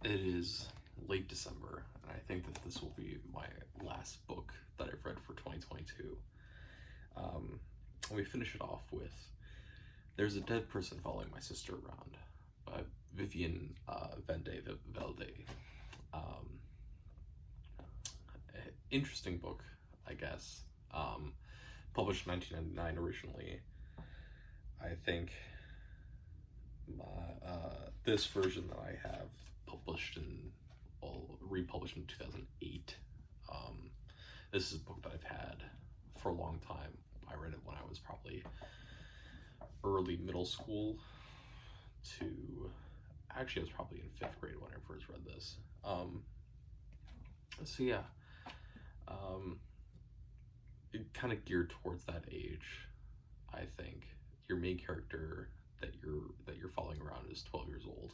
It is late December, and I think that this will be my last book that I've read for 2022. And we finish it off with There's a Dead Person Following My Sister Around by Vivian Vande. Velde. Um, Interesting book, I guess. Published in 1999 originally. I think this version that I have republished in 2008. Um, this is a book that I've had for a long time. I read it when I was probably early middle school to actually I was probably in fifth grade when I first read this. So yeah, it kind of geared towards that age. I think your main character that you're following around is 12 years old,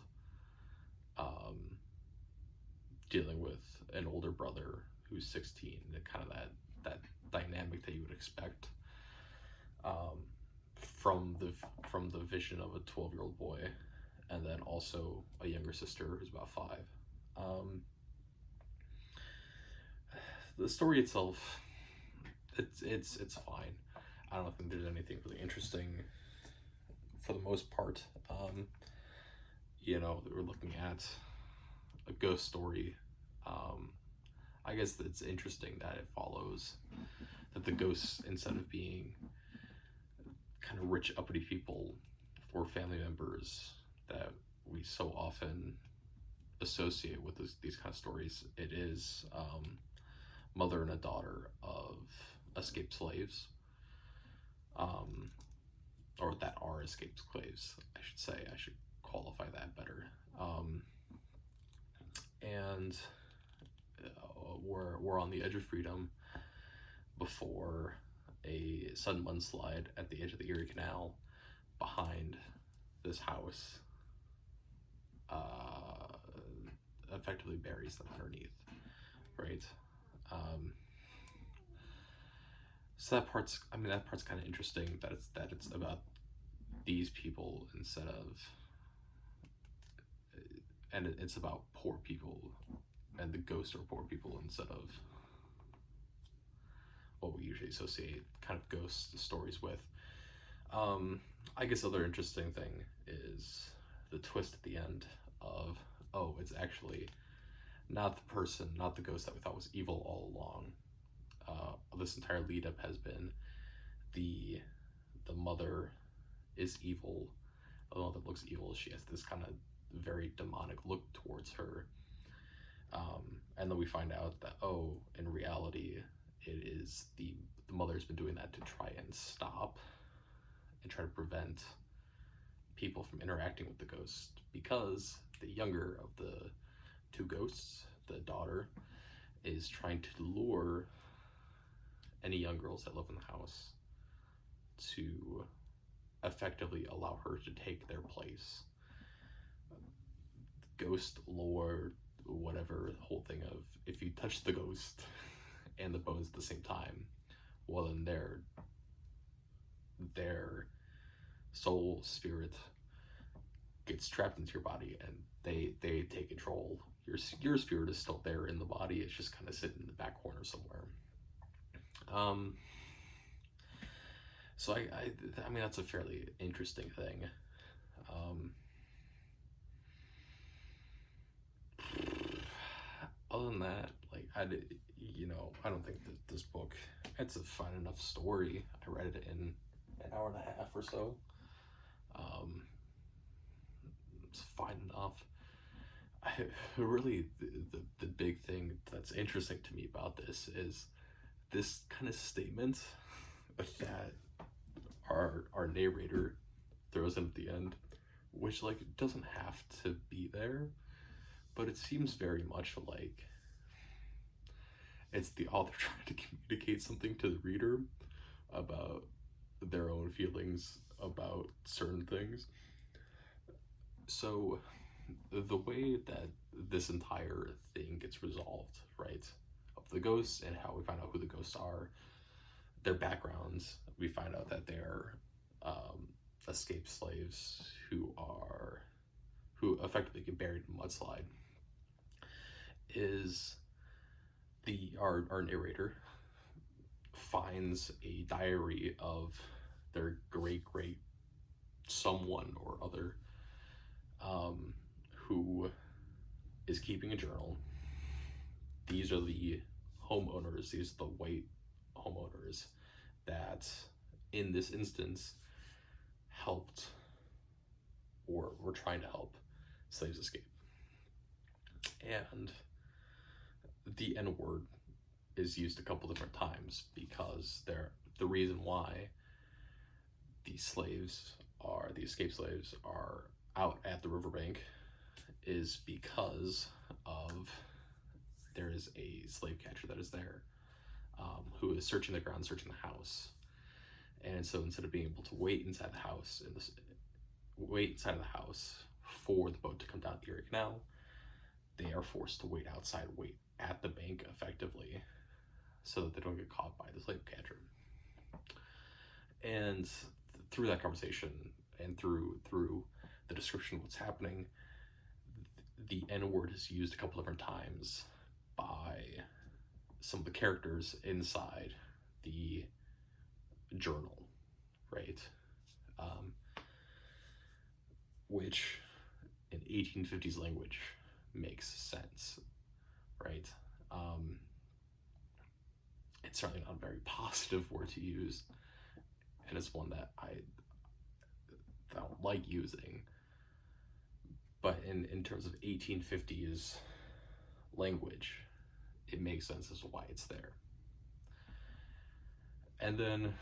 dealing with an older brother who's 16, and kind of that dynamic that you would expect from the vision of a 12-year-old boy, and then also a younger sister who's about 5. The story itself, it's fine. I don't think there's anything really interesting for the most part. We're looking at a ghost story. I guess it's interesting that it follows that the ghosts, instead of being kind of rich, uppity people or family members that we so often associate with these kind of stories, it is mother and a daughter of escaped slaves, or that are escaped slaves, I should say. I should qualify that better. And we're on the edge of freedom before a sudden mudslide at the edge of the Erie Canal behind this house effectively buries them underneath, right? So that part's kind of interesting, that it's about these people instead of, and it's about poor people, and the ghosts are poor people instead of what we usually associate kind of ghost stories with. I guess other interesting thing is the twist at the end of, oh, it's actually not the ghost that we thought was evil all along. This entire lead up has been the mother is evil. The mother looks evil. She has this kind of very demonic look towards her. And then we find out that, oh, in reality, it is the mother's been doing that to try and stop and try to prevent people from interacting with the ghost, because the younger of the two ghosts, the daughter, is trying to lure any young girls that live in the house to effectively allow her to take their place. Ghost lore, whatever, the whole thing of, if you touch the ghost and the bones at the same time, well, then their soul spirit gets trapped into your body, and they take control. Your spirit is still there in the body, it's just kind of sitting in the back corner somewhere. So I mean, that's a fairly interesting thing. Other than that, like, I don't think that this book, it's a fine enough story. I read it in an hour and a half or so. It's fine enough. Really, the big thing that's interesting to me about this is this kind of statement that our narrator throws in at the end, which, like, doesn't have to be there, but it seems very much like it's the author trying to communicate something to the reader about their own feelings about certain things. So the way that this entire thing gets resolved, right, of the ghosts and how we find out who the ghosts are, their backgrounds, we find out that they're escaped slaves who effectively get buried in a mudslide. is our narrator finds a diary of their great someone or other, who is keeping a journal. These are the homeowners, these are the white homeowners that in this instance helped or were trying to help slaves escape. And the N word is used a couple different times because the reason why the escaped slaves are out at the riverbank is because of there is a slave catcher that is there, who is searching the ground, searching the house. And so instead of being able to wait inside the house for the boat to come down the Erie Canal, they are forced to wait outside, wait at the bank effectively, so that they don't get caught by the slave catcher. And through that conversation and through the description of what's happening, the N word is used a couple different times by some of the characters inside the journal, right? Which in 1850s language makes sense, right? It's certainly not a very positive word to use, and it's one that I don't like using. But in terms of 1850s language, it makes sense as to why it's there. And then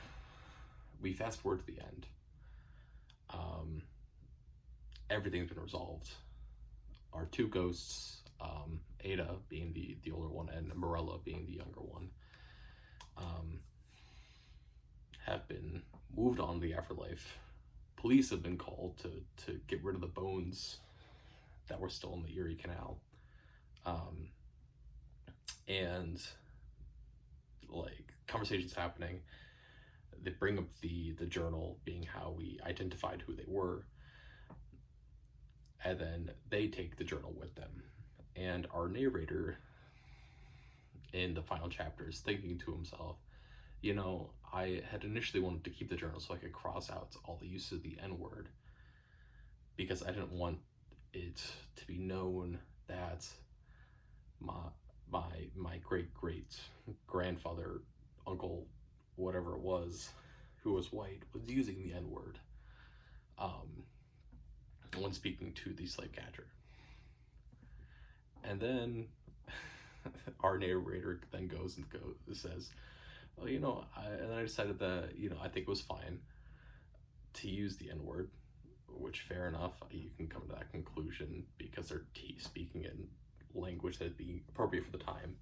we fast forward to the end. Everything's been resolved. Our two ghosts, Ada being the older one and Morella being the younger one, have been moved on to the afterlife. Police have been called to get rid of the bones that were still in the Erie Canal. And like conversations happening, they bring up the journal being how we identified who they were, and then they take the journal with them. And our narrator in the final chapter is thinking to himself, you know, I had initially wanted to keep the journal so I could cross out all the use of the N word, because I didn't want it to be known that my great grandfather, uncle, whatever it was, who was white, was using the N word when speaking to the slave catcher. And then our narrator then says, well, you know, I decided that, you know, I think it was fine to use the N word, which fair enough, you can come to that conclusion because they're speaking in language that'd be appropriate for the time.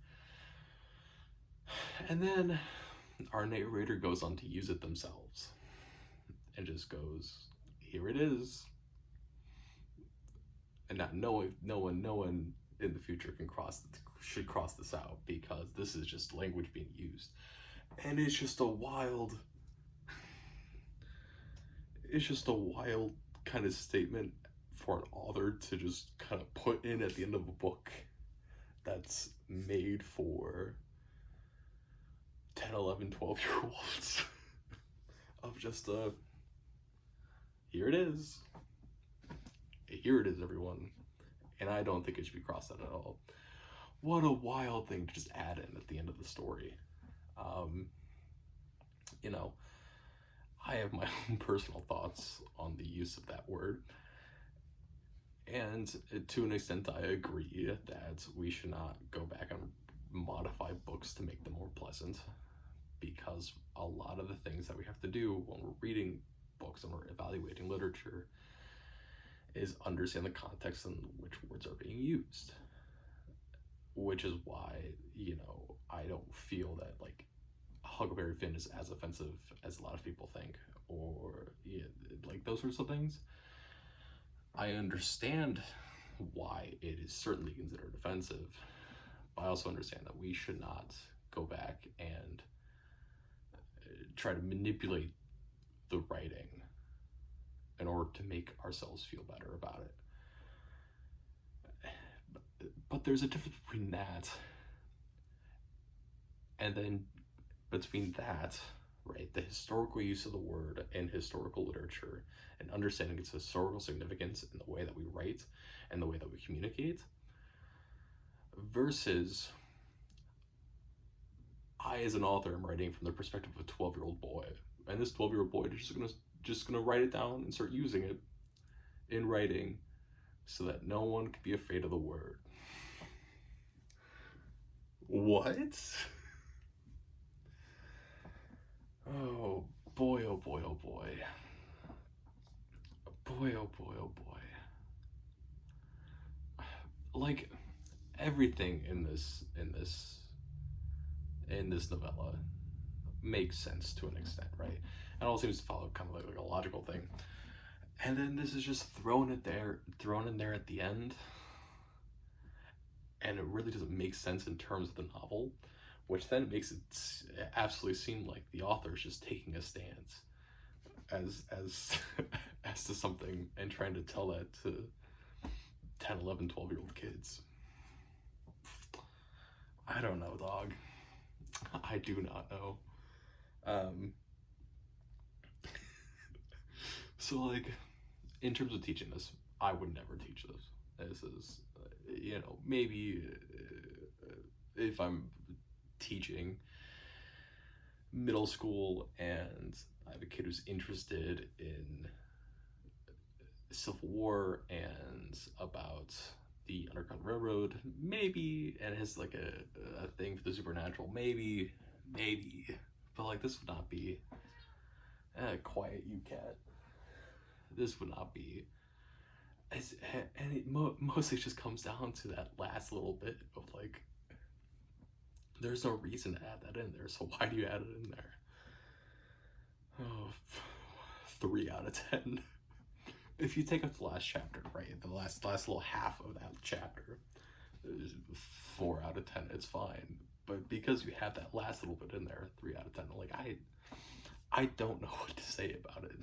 And then our narrator goes on to use it themselves and just goes, here it is. And not no one in the future should cross this out, because this is just language being used. And it's just a wild kind of statement for an author to just kind of put in at the end of a book that's made for 10, 11, 12-year-olds of just here it is. Here it is, everyone. And I don't think it should be crossed out at all. What a wild thing to just add in at the end of the story. You know, I have my own personal thoughts on the use of that word. And to an extent, I agree that we should not go back and modify books to make them more pleasant, because a lot of the things that we have to do when we're reading books and we're evaluating literature is understand the context in which words are being used. Which is why, you know, I don't feel that like Huckleberry Finn is as offensive as a lot of people think, or like those sorts of things. I understand why it is certainly considered offensive, but I also understand that we should not go back and try to manipulate the writing in order to make ourselves feel better about it. But But there's a difference between that and then between that, right, the historical use of the word in historical literature and understanding its historical significance in the way that we write and the way that we communicate, versus I, as an author, am writing from the perspective of a 12-year-old boy, and this 12-year-old boy is just gonna write it down and start using it in writing so that no one can be afraid of the word. What? Oh boy, oh boy, oh boy. Boy, oh boy, oh boy. Like, everything in this novella makes sense to an extent, right? It all seems to follow kind of like a logical thing. And then this is just thrown in there at the end. And it really doesn't make sense in terms of the novel, which then makes it absolutely seem like the author is just taking a stance as as to something and trying to tell that to 10, 11, 12-year-old kids. I don't know, dog. I do not know. So, like, in terms of teaching this, I would never teach this. This is, maybe if I'm teaching middle school and I have a kid who's interested in Civil War and about the Underground Railroad, maybe, and has like a thing for the supernatural, maybe, but like this would not be quiet, you cat. This would not be. And it mostly just comes down to that last little bit of like, there's no reason to add that in there, so why do you add it in there? Oh, 3 out of 10. If you take up the last chapter, right, the last little half of that chapter, 4 out of 10, it's fine. But because you have that last little bit in there, 3 out of 10, like, I don't know what to say about it.